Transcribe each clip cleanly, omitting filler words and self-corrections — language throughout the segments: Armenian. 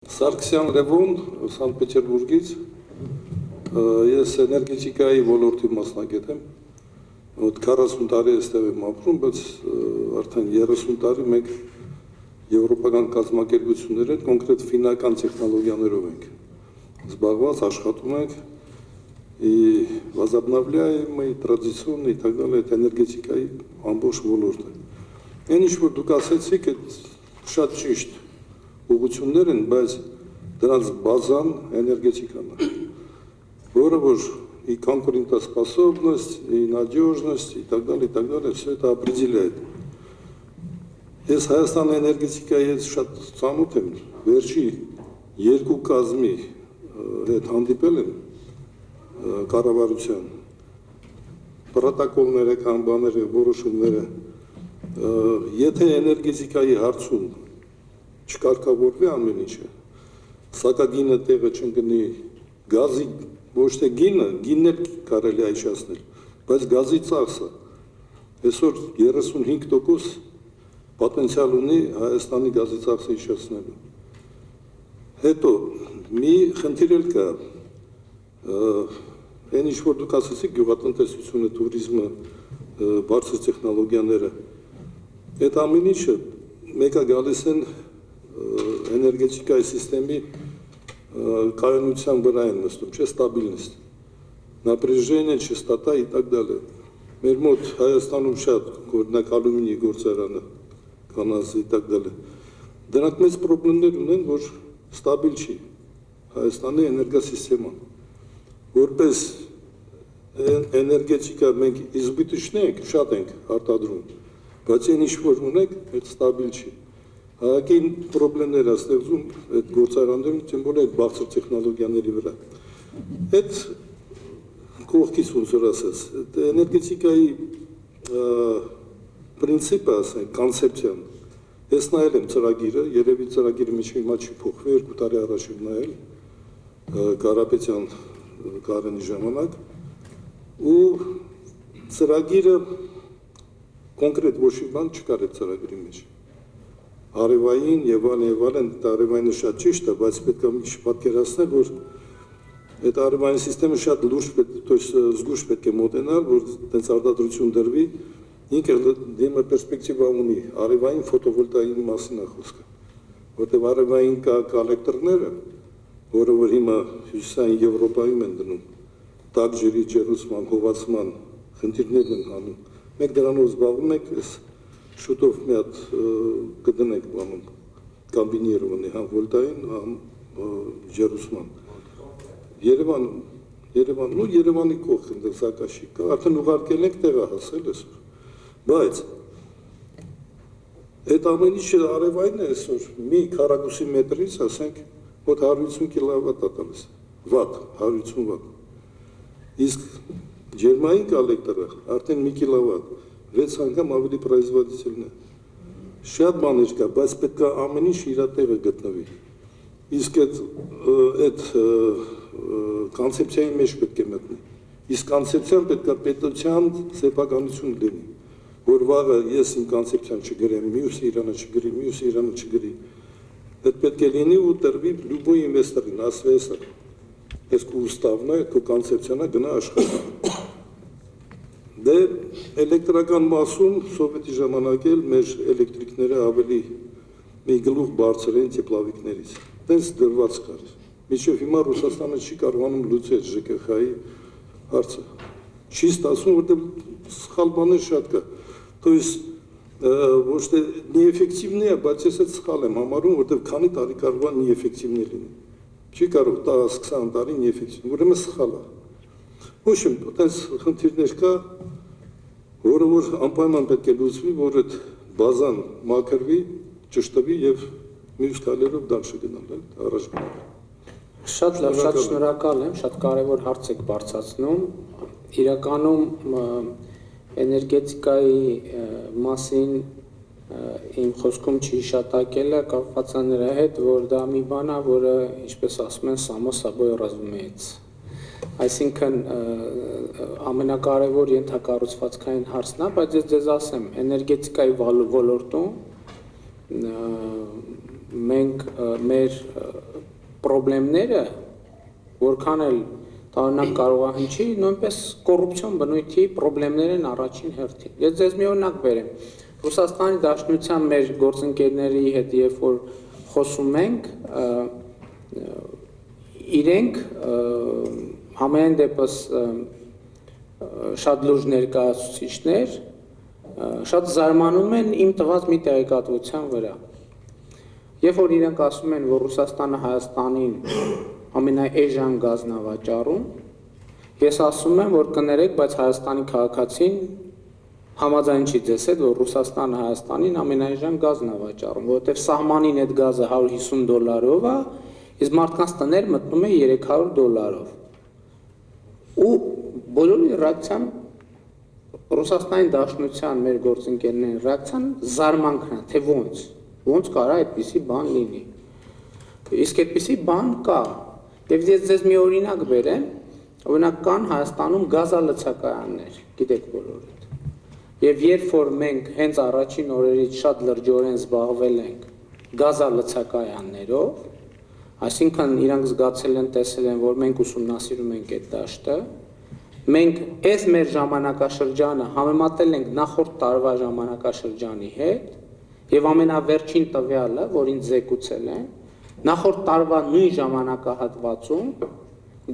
Սարգսյան Լևոն, Սանտ Պետերբուրգից, ես էներգետիկայի ոլորտի մասնագետ եմ, 40 տարի այստեղ եմ ապրում, բայց արդեն 30 տարի մենք եվրոպական կազմակերպություններ հետ կոնկրետ ֆինական տեխնոլոգիաներով ենք զբաղված, աշխատում ենք, и возобновляемый, традиционный и так далее, это энергетикայի ամբողջ ոլորտը։ Այն ինչ որ դուք ասեցիք, շատ ճիշտ ուղղություններ են, բայց դրանց բազան էներգետիկան է, որը որ и конкурентоспособность, и надежность, и так далее, все это определяет. Ես Հայաստանի էներգետիկայի հետ շատ ծանոթ եմ, վերջի երկու կազմի հետ հանդիպել եմ կառավարության պրոտոկոլները, կանոնները, որոշումները, եթե էներգետիկայի հարցում չկարգավորվի ամեն ինչը, սակագինը տեղը չընկնի, գազի ոչ թե գինն էլ կարելի այշացնել, բայց գազի ծախսը այսօր 35% պոտենցիալ ունի Հայաստանի գազի ծախսը իջեցնելու։ Հետո մի խնդիր էլ կա, այն ինչ որ դուք ասացիք, գյուղատնտեսությունը, туриզմը, բարձր տեխնոլոգիաները, այդ ամեն ինչը մեկը գալիս են էներգետիկայի համակարգի կայունության վրա են նստում, չէ, ստաբիլնիստ, напряжение, частота и так далее։ Մեր մոտ Հայաստանում շատ օրինակ ալյումինի գործարանը կանազ и так далее։ Դրանք մեծ խնդիրներ ունեն, որ ստաբիլ չի Հայաստանի էներգոսիստեման։ Որպես էներգետիկա մենք избыточный ենք, շատ ենք արտադրում, բայց այն ինչ որ ունենք, այդ ստաբիլ չի։ Հայակին խնդիրներ է ստեղծում այդ գործարաններում, тем более այդ բարձր տեխնոլոգիաների վրա։ Այդ կողքից ոնց որ ասած, էներգետիկայի պրինցիպը, ասենք, կոնցեպցիան, ես նայել եմ ծրագիրը, երևի ծրագիրը միջի հիմա չի փոխվի, 2 տարի առաջ եմ նայել Կարապետյան Կարենի ժամանակ, ու ծրագիրը կոնկրետ ոչ մի բան չկար այդ ծրագրի մեջ։ Արևային եւ այլն, արևայինը շատ ճիշտ է, բայց պետք է մի քիչ պատկերացնել, որ այդ արևային համակարգը շատ լուրջ զգուշ պետք է մոտենալ, որ այդպես արտադրություն դրվի, ինքը դեմը պերսպեկտիվա ունի, արևային ֆոտովոլտային մասին է խոսքը, որտեղ արևային կա կոլեկտորները, որը որ հիմա հյուսիսային Եվրոպայում են դնում, տաք ջրի ջերուցման, հովացման խնդիրներն են հանում։ Մենք դրանով զբաղվում ենք, շուտով մի հատ կդնենք բանում կոմբինիրованный համ վոլտային, համ ջերուցման։ Երևանի կողքն դեռ Սակաշի կա, արդեն ուղարկել ենք տեղը հասել այսօր։ Բայց այդ ամեն ինչը արևային է այսօր մի քառակուսի մետրից, ասենք, մոտ 150 կիլովատ է տալիս, վատ, 150 վատ։ Իսկ ջերմային կոլեկտորը արդեն 1 կիլովատ, 6 անգամ ավելի производительն է։ Շատ բաներ կա, բայց պետք է ամեն ինչ իր տեղը գտնվի։ Իսկ այդ կոնցեպցիայի մեջ պետք է մտնի։ Իսկ կոնցեպցիան պետք է պետության սեփականություն լինի, որ վաղը ես իմ կոնցեպցիան չգրեմ, մյուսը իրանը չգրի, մյուսը իրանը չգրի։ Այդ պետք է լինի ու տրվի любой ինվեստորին, ասվեսը։ Այս քո ուստավն է, քո կոնցեպցիան է, գնա աշխատի։ Դե էլեկտրական մասում սովետի ժամանակ էլ մեր էլեկտրիկները ավելի մի գլուխ բարձր են տեպլավիկներից։ Տենց դրված կար։ Մինչև հիմա Ռուսաստանը չի կարողանում լուծել ԺԿԽ-ի հարցը։ Չի ստացվում, որտեղ սխալ բաներ շատ կա։ То есть ոչ թե неэффективный է, բայց ես այդ սխալ եմ համարում, որտեղ քանի տարի կարող է неэффективный լինի։ Չի կարող 10-20 տարի неэффективный, ուրեմն սխալ է։ Ոչ իմ, այդպես խնդիրներ կա, որը որ անպայման պետք է լուծվի, որ այդ բազան մաքրվի, ճշտվի եւ մյուս քայլերով դաշը գնալ, առաջ գնալ։ Շատ լավ, շատ շնորհակալ եմ, շատ կարևոր հարց եք բարձրացնում։ Իրականում էներգետիկայի մասին իմ խոսքում չհիշատակելը կապված է նրա հետ, որ դա մի բան է, որը, ինչպես ասում են, само собой разумеется։ Այսինքն ամենակարևոր ենթակառուցվածքային հարցն է, բայց ես ձեզ ասեմ, էներգետիկայի ոլորտում մենք մեր խնդիրները, որքան էլ տարօրինակ կարող է հնչի, նույնպես կոռուպցիոն բնույթի խնդիրներ են առաջին հերթին։ Ես ձեզ մի օրինակ բերեմ։ Ռուսաստանի Դաշնության մեր գործընկերների հետ երբ որ խոսում ենք, իրենք համենայն դեպս շատ լուրջ ներկայացուցիչներ շատ զարմանում են իմ տված մի տեղեկատվության վրա։ Երբ որ իրենք ասում են, որ Ռուսաստանը Հայաստանին ամենաէժան գազն է վաճառում, ես ասում եմ, որ կներեք, բայց Հայաստանի քաղաքացին համաձայն չի ձեզ հետ, որ Ռուսաստանը Հայաստանին ամենաէժան գազն է վաճառում, որովհետև սահմանին այդ գազը $150 է, իսկ մարդկանց տներ մտնում է $300։ Ու բոլորի ռեակցիան Ռուսաստանի Դաշնության մեր գործընկերների ռեակցիան զարմանքն է, թե ոնց կարա այդպիսի բան լինի։ Իսկ այդպիսի բան կա։ Եվ ես ձեզ մի օրինակ բերեմ, օրինակ կան Հայաստանում գազալցակայաններ, գիտեք բոլորդ։ Եվ երբ որ մենք հենց առաջին օրերից շատ լրջորեն զբաղվել ենք գազալցակայաններով, այսինքն իրանք զգացել են, տեսել են, որ մենք ուսումնասիրում ենք այդ դաշտը, մենք այս մեր ժամանակաշրջանը համեմատել ենք նախորդ տարվա ժամանակաշրջանի հետ եւ ամենավերջին տվյալը, որին զեկուցել են, նախորդ տարվա նույն ժամանակահատվածում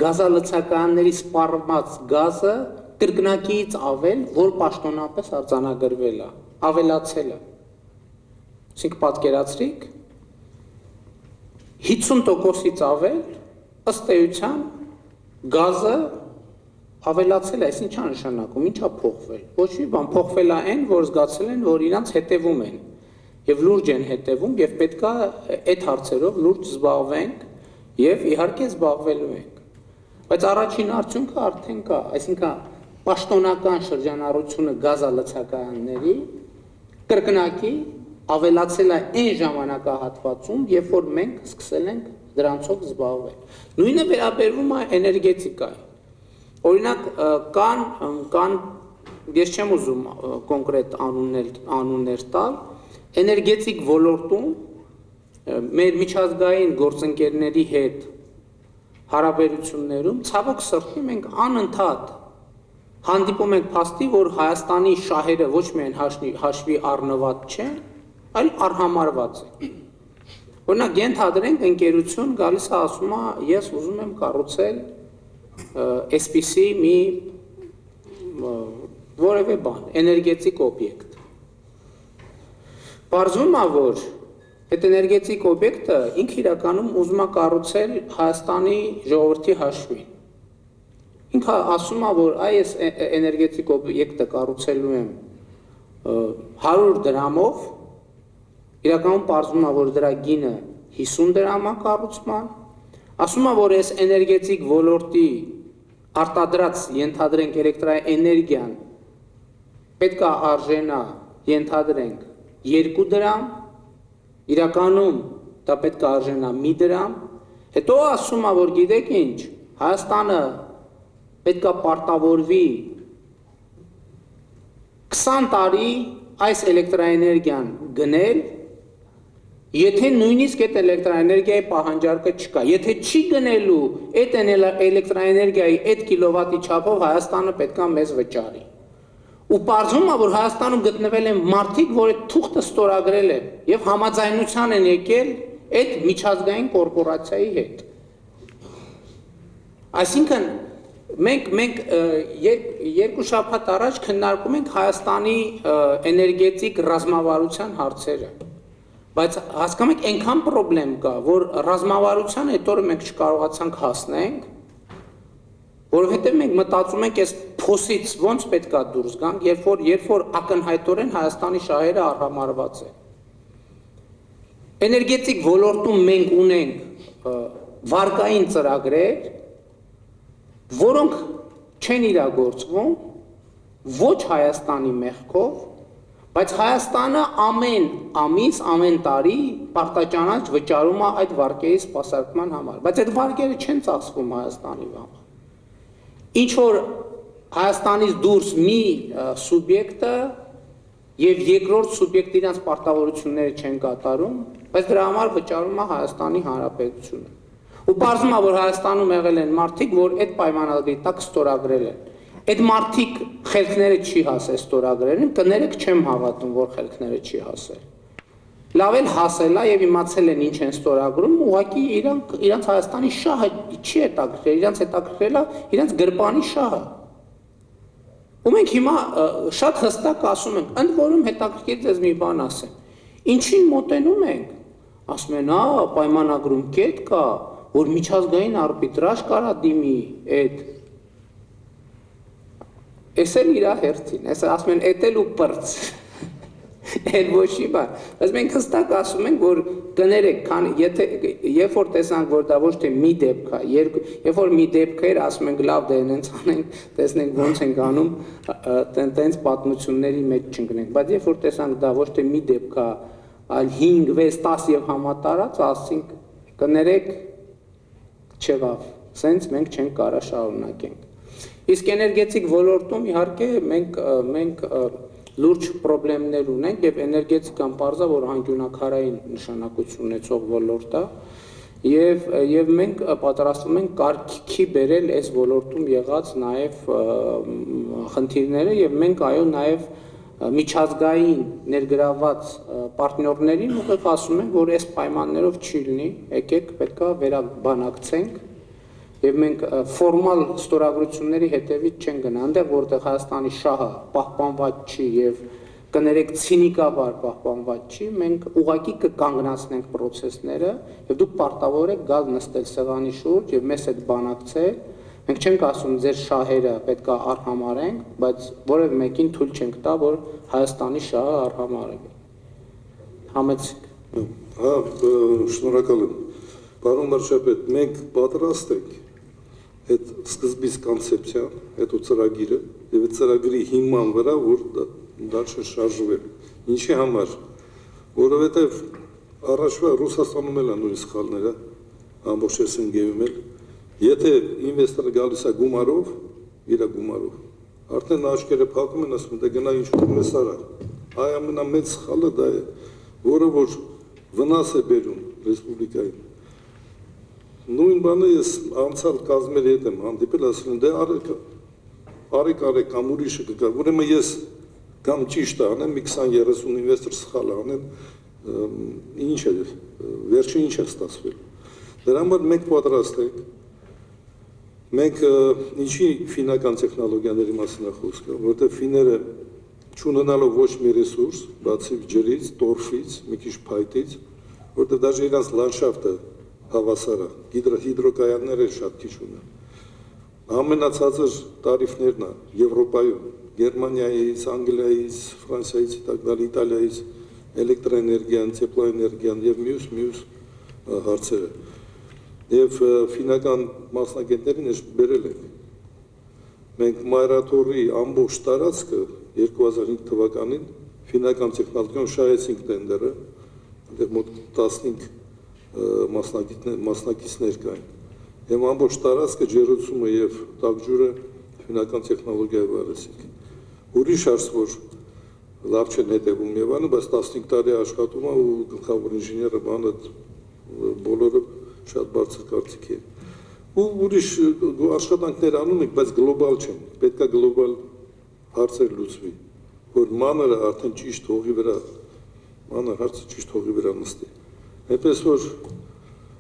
գազալցակայանների սպառված գազը կրկնակիից ավել, որ պաշտոնապես արձանագրվել է, ավելացել է։ Այսինքն պատկերացրիք 50%-ից ավել ըստ էության գազը ավելացել է, այս ինչա նշանակում, ինչա փոխվել։ Ոչ մի բան, փոխվել է այն, որ զգացել են, որ իրանց հետևում են եւ լուրջ են հետևում եւ պետքա այդ հարցերով լուրջ զբաղվենք եւ իհարկե զբաղվելու ենք։ Բայց առաջին արդյունքը արդեն կա, այսինքն պաշտոնական շրջանառությունը գազալցակայանների կրկնակի ավելացել է այն ժամանակահատվածում, երբ որ մենք սկսել ենք դրանցով զբաղվել։ Նույնը վերաբերվում է էներգետիկային։ Օրինակ կան ես չեմ ուզում կոնկրետ անուններ տալ, էներգետիկ ոլորտում մեր միջազգային գործընկերների հետ հարաբերություններում ցավոք սրտի մենք անընդհատ հանդիպում ենք փաստի, որ Հայաստանի շահերը ոչ միայն հաշվի առնված չեն, այլ արհամարված են։ Օրինակ ենթադրենք ընկերություն գալիս է ասում է, ես ուզում եմ կառուցել այսպիսի մի որևէ բան, էներգետիկ օբյեկտ։ Պարզվում է, որ այդ էներգետիկ օբյեկտը ինքը իրականում ուզում է կառուցել Հայաստանի ժողովրդի հաշվին։ Ինքը ասում է, որ այս էներգետիկ օբյեկտը կառուցելու եմ 100 դրամով, իրականում պարզվում է, որ դրա գինը 50 դրամ է կառուցման, ասում է, որ այս էներգետիկ ոլորտի արտադրած ենթադրենք էլեկտրաէներգիան պետք է արժենա ենթադրենք 2 դրամ, իրականում դա պետք է արժենա 1 դրամ, հետո ասում է, որ գիտեք ինչ, Հայաստանը պետք է պարտավորվի 20 տարի այս էլեկտրաէներգիան գնել, եթե նույնիսկ այդ էլեկտրաէներգիայի պահանջարկը չկա, եթե չի գնելու այդ էլեկտրաէներգիայի այդ կիլովատի չափով Հայաստանը պետք է մեզ վճարի։ Ու պարզվում է, որ Հայաստանում գտնվել են մարդիկ, որ այդ թուղթը ստորագրել են եւ համաձայնության են եկել այդ միջազգային կորպորացիայի հետ։ Այսինքն մենք երկու շաբաթ առաջ քննարկում ենք Հայաստանի էներգետիկ ռազմավարության հարցերը, բայց հասկանում եք այնքան խնդրեմ կա, որ ռազմավարության այդ օրը մենք չկարողացանք հասնենք, որովհետև մենք մտածում ենք այս փոսից ոնց պետք է դուրս գանք, երբ որ ակնհայտորեն Հայաստանի շահերը արհամարված են։ Էներգետիկ ոլորտում մենք ունենք վարկային ծրագրեր, որոնք չեն իրագործվում ոչ Հայաստանի մեղքով, բայց Հայաստանը ամեն ամիս, ամեն տարի պարտաճանաչ վճարում է այդ վարկերի սպասարկման համար, բայց այդ վարկերը չեն ծախսվում Հայաստանի համար։ Ինչ որ Հայաստանից դուրս մի սուբյեկտը եւ երկրորդ սուբյեկտը իրենց պարտավորությունները չեն կատարում, բայց դրա համար վճարում է Հայաստանի Հանրապետությունը։ Ու բարձում է, որ Հայաստանում եղել են մարդիկ, որ այդ պայմանագրի տակ ստորագրել են։ Այդ մարդիկ խելքները չի հասել ստորագրելին, կներեք չեմ հավատում, որ խելքները չի հասել։ Լավ էլ հասել է եւ իմացել են ինչ են ստորագրում, ուղղակի իրանց Հայաստանի շահը չի հետաքրքրել, իրանց հետաքրքրել է իրանց գրպանի շահը։ Ու մենք հիմա շատ հստակ ասում ենք, ընդ որում հետաքրքիր ձեզ մի բան ասեմ։ Ինչին մոտենում ենք։ Ասում են, պայմանագրում կետ կա, որ միջազգային արբիտրաժ կարա դիմի այդ։ Էս էլ իրա հերթին, ասում են, էդ էլ ու պրծ։ Էլ ոչի բան, բայց մենք հստակ ասում ենք, որ կներեք, երբ որ տեսանք, որ դա ոչ թե մի դեպք է, երբ որ մի դեպք էր, ասում ենք, լավ դե հենց անենք, տեսնենք ոնց ենք անում, տենց պատմությունների մեջ չընկնենք, բայց երբ որ տեսանք դա ոչ թե մի դեպք է, այլ 5, 6, 10 եւ համատարած, ասենք, կներեք, չեղավ, սենց մենք չենք կարա շարունակենք։ Իսկ էներգետիկ ոլորտում իհարկե մենք լուրջ պրոբլեմներ ունենք եւ էներգետիկան պարզա, որ հանգյունակարային նշանակություն ունեցող ոլորտ է եւ մենք պատրաստվում ենք կարգի բերել այս ոլորտում եղած նաեւ խնդիրները եւ մենք այո նաեւ միջազգային ներգրաված պարտներներին ուղղակի ասում ենք, որ այս պայմաններով չի լինի, եկեք պետքա վերաբանակցենք եւ մենք ֆորմալ ստորագրությունների հետևից չեն գնա, այնտեղ որտեղ Հայաստանի շահը պահպանված չի եւ կներեք ցինիկաբար պահպանված չի, մենք ուղղակի կկանգնացնենք process-ները եւ դուք պարտավոր եք գալ նստել սեղանի շուրջ եւ մեզ հետ բանակցել։ Մենք չենք ասում ձեր շահերը պետքա արհամարենք, բայց որևէ մեկին թույլ չենք տա, որ Հայաստանի շահը արհամարվի։ Համեցեք։ Շնորհակալ եմ։ Պարոն վարչապետ, մենք պատրաստ ենք այդ սկզբից կոնցեպցիան, այդ ծրագիրը եւ այդ ծրագրի հիման վրա, որ դա շարժվել։ Ինչի համար, որովհետեւ առաջվա Ռուսաստանում էլ նույն սխալները ամբողջ ՍՆԳ-ում էլ, եթե ինվեստորը գալիս է գումարով, իր գումարով, արդեն աչքերը փակում են, ասում դե գնա ինչ ուզում ես արա։ Այ ամենամեծ սխալը դա է, որը որ վնաս է բերում ռեսպուբլիկային։ Նույն բանը ես անցյալ կազմերի հետ եմ հանդիպել, ասում եմ, դե արեք կամ ուրիշը կգա, ուրեմն ես կամ ճիշտ անեմ, մի 20-30 ինվեստոր սխալ անեմ, ինչ է, վերջը ինչ է ստացվել։ Դրա համար մենք պատրաստ ենք, մենք ինչի ֆինական տեխնոլոգիաների մասին է խոսքը, որովհետև ֆիները չունենալով ոչ մի ռեսուրս, բացի ջրից, տորֆից, մի քիչ փայտից, որովհետև դաժե իրանց լանդշաֆտը հավասար է, հիդրոկայանները շատ քիչ ունեն։ Ամենացածր տարիֆներն է Եվրոպայում, Գերմանիայից, Անգլիայից, Ֆրանսիայից, Իտալիայից, էլեկտրոէներգիան, տեպլոէներգիան եւ մյուս հարցերը։ Եվ ֆինական մասնագետներին ես բերել ենք։ Մենք Մայրաթորի ամբողջ տարածքը 2005 թվականին ֆինական տեխնոլոգիան շահեցինք տենդերը, այնտեղ մոտ 15 մասնակիցներ կային։ Եվ ամբողջ տարածքը ջերուցումը եւ տակջուրը ֆինական տեխնոլոգիայով արեցինք։ Ուրիշ հարց, որ լավ չեն հետևում եւ այլն, բայց 15 տարի աշխատում է ու գլխավոր ինժեները բանը բոլորը շատ բարձր կարծիք է։ Ու ուրիշ աշխատանքներ անում ենք, բայց գլոբալ չեն։ Պետքա գլոբալ հարցեր լուծվի, որ մանրը արդեն ճիշտ հողի վրա, մանր հարցը ճիշտ հողի վրա նստի։ Այնպես որ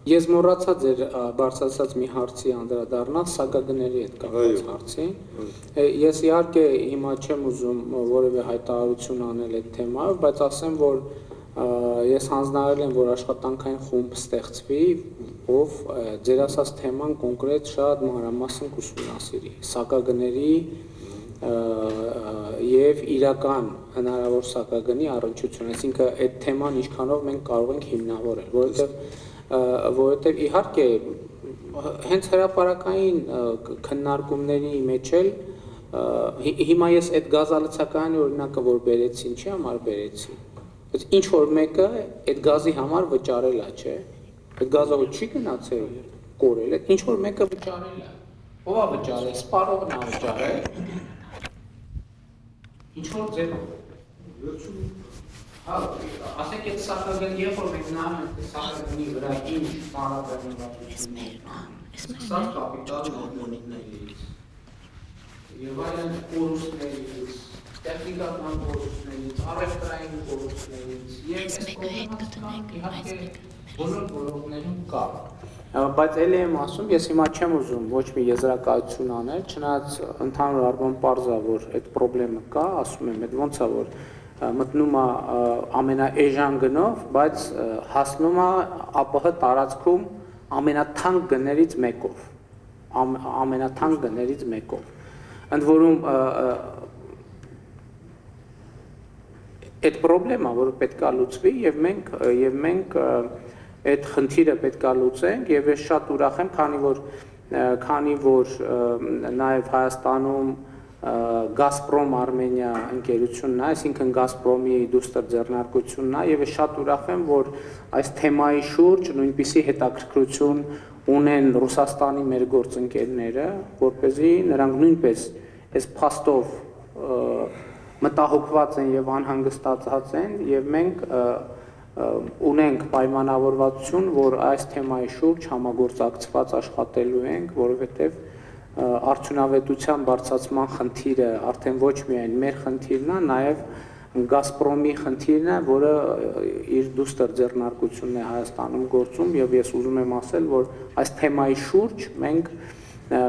Ես մոռացա ձեր բարձրացած մի հարցի անդրադառնալ սակագների հետ կապված հարցին։ Ես իհարկե հիմա չեմ ուզում որևէ հայտարարություն անել այդ թեմայով, բայց ասեմ, որ ես հանձնարարել եմ, որ աշխատանքային խումբ ստեղծվի, ով ձեր ասած թեման կոնկրետ շատ մանրամասն կուսումնասիրի, սակագների եւ իրական հնարավոր սակագնի առնչություն, այսինքն այդ թեման ինչքանով մենք կարող ենք հիմնավորել, որովհետեւ իհարկե հենց հրապարակային քննարկումների մեջ էլ հիմա ես այդ գազալցակայանի օրինակը որ բերեցի, ինչի համար բերեցի, բայց ինչ որ մեկը այդ գազի համար վճարել է, չէ, այդ գազը չի գնացել կորել, այդ ինչ որ մեկը վճարել է, ով է վճարել, սպառողն է վճարել, ինչ որ ձևով Ասենք այդ սակագն երբ որ մենք նայում ենք սակագնի վրա ինչ բարաբերություններ սա կապիտալ մոնիտներից եւ այլն կորուստներից տեխնիկական կորուստներից առևտրային կորուստներից եւ իհարկե բոլոր ոլորտներում կա բայց ելի եմ ասում ես հիմա չեմ ուզում ոչ մի եզրակացություն անել չնայած ընդհանուր առմամբ պարզ է որ այդ խնդրեմը կա ասում եմ այդ ոնց է որ մտնում է ամենաէժան գնով, բայց հասնում է ԱՊՀ տարածքում ամենաթանկ գներից մեկով, ամենաթանկ գներից մեկով։ Ընդ որում այդ խնդրեմը, որը պետք է լուծվի եւ մենք այդ խնդիրը պետք է լուծենք եւ ես շատ ուրախ եմ, քանի որ նաեւ Հայաստանում Gazprom Armenia ընկերությունն է, այսինքն Gazprom-ի դուստր ձեռնարկությունն է եւ ես շատ ուրախ եմ, որ այս թեմայի շուրջ նույնպիսի հետաքրքրություն ունեն Ռուսաստանի մեր գործընկերները, որպեսզի նրանք նույնպես այս փաստով մտահոգված են եւ անհանգստացած են եւ մենք ունենք պայմանավորվածություն, որ այս թեմայի շուրջ համագործակցված աշխատելու ենք, որովհետեւ արդյունավետության բարձրացման խնդիրը արդեն ոչ միայն մեր խնդիրն է, նաև Gazprom-ի խնդիրն է, որը իր դուստր ձեռնարկությունն է Հայաստանում գործում եւ ես ուզում եմ ասել, որ այս թեմայի շուրջ մենք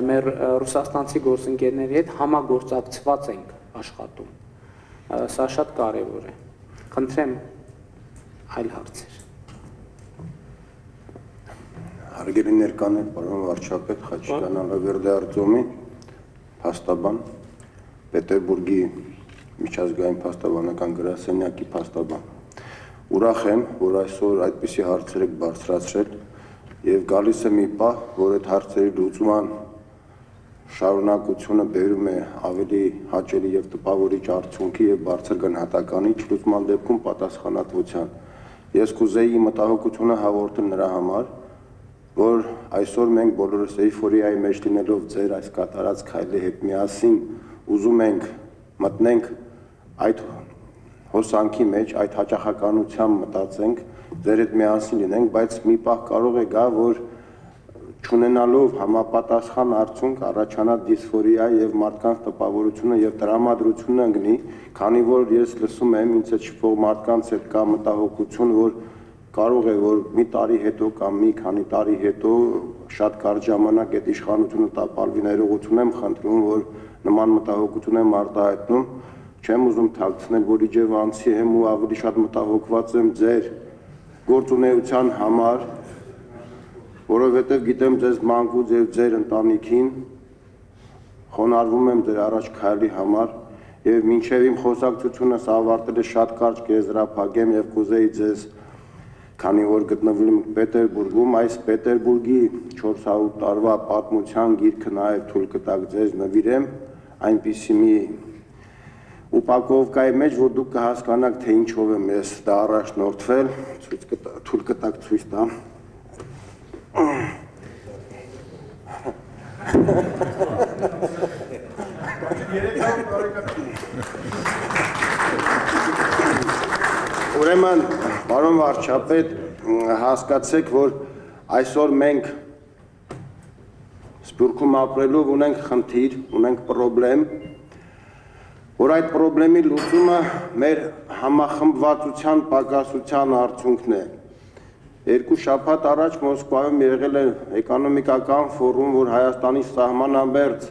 մեր ռուսաստանցի գործընկերների հետ համագործակցված ենք աշխատում։ Սա շատ կարեւոր է։ Խնդրեմ այլ հարցեր։ Հարգելի ներկաներ, պարոն վարչապետ, Խաչիկյան Ալավերդե Արտյոմի, փաստաբան, Պետերբուրգի միջազգային փաստաբանական գրասենյակի փաստաբան։ Ուրախ եմ, որ այսօր այդպիսի հարցեր եք բարձրացրել եւ գալիս է մի պահ, որ այդ հարցերի լուծման շարունակությունը բերում է ավելի հաճելի եւ տպավորիչ արդյունքի եւ բարձր գնահատականի լուծման դեպքում պատասխանատվության։ Ես կուզեի մտահոգությունը հաղորդել նրա համար, որ այսօր մենք բոլորս էյֆորիայի մեջ լինելով ձեր այս կատարած քայլի հետ միասին ուզում ենք մտնենք այդ հոսանքի մեջ, այդ հաճախականությամբ մտածենք, ձեր հետ միասին լինենք, բայց մի պահ կարող է գա, որ չունենալով համապատասխան արդյունք առաջանա դիսֆորիա եւ մարդկանց տպավորությունը եւ տրամադրությունը ընկնի, քանի որ ես լսում եմ ինձ հետ շփող մարդկանց հետ կա մտահոգություն, որ կարող է որ մի տարի հետո կամ մի քանի տարի հետո շատ կարճ ժամանակ այդ իշխանությունը տապալվի, ներողություն եմ խնդրում, որ նման մտահոգություն եմ արտահայտնում, չեմ ուզում թաքցնել, որ իջև անցի եմ ու ավելի շատ մտահոգված եմ ձեր գործունեության համար, որովհետև գիտեմ ձեզ մանկուց եւ ձեր ընտանիքին, խոնարհվում եմ ձեր առաջ քայլի համար եւ մինչեւ իմ խոսակցությունս ավարտելը շատ կարճ կեզրափակեմ եւ կուզեի ձեզ քանի որ գտնվում ենք Պետերբուրգում, այս Պետերբուրգի 400 տարվա պատմության գիրքը նաև թույլ կտակ ձեզ նվիրեմ, այնպիսի մի ուպակովկայի մեջ, որ դուք կհասկանաք, թե ինչով եմ ես դա առաջնորդվել, թույլ կտակ ցույց տամ։ Ուրեմն, պարոն վարչապետ, հասկացեք, որ այսօր մենք Սփյուռքում ապրելով ունենք խնդիր, ունենք պրոբլեմ, որ այդ պրոբլեմի լուծումը մեր համախմբվածության պակասության արդյունքն է։ Երկու շաբաթ առաջ Մոսկվայում եղել է էկոնոմիկական ֆորում, որ Հայաստանի սահմանամերձ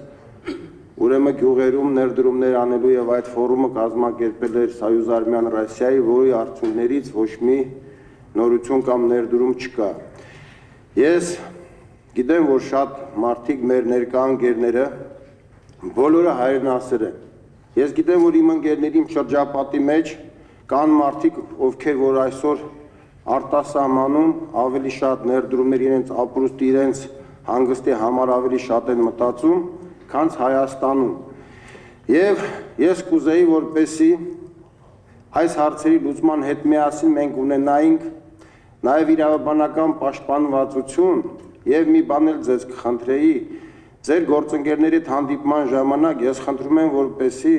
ուրեմն գյուղերում ներդրումներ անելու եւ այդ ֆորումը կազմակերպել էր Սոյուզարմյան Ռուսիայի, որի արդյունքներից ոչ մի նորություն կամ ներդրում չկա։ Ես գիտեմ, որ շատ մարդիկ մեր ներկա ընկերները բոլորը հայրենասեր են։ Ես գիտեմ, որ իմ ընկերների իմ շրջապատի մեջ կան մարդիկ, ովքեր որ այսօր արտասահմանում ավելի շատ ներդրումներ իրենց ապրուստի, իրենց հանգստի համար ավելի շատ են մտածում, քան Հայաստանում։ Եվ ես կուզեի, որպեսզի այս հարցերի լուծման հետ միասին մենք ունենայինք նաև իրավաբանական պաշտպանվածություն եւ մի բան էլ ձեզ կխնդրեի, ձեր գործընկերների հանդիպման ժամանակ ես խնդրում եմ, որպեսզի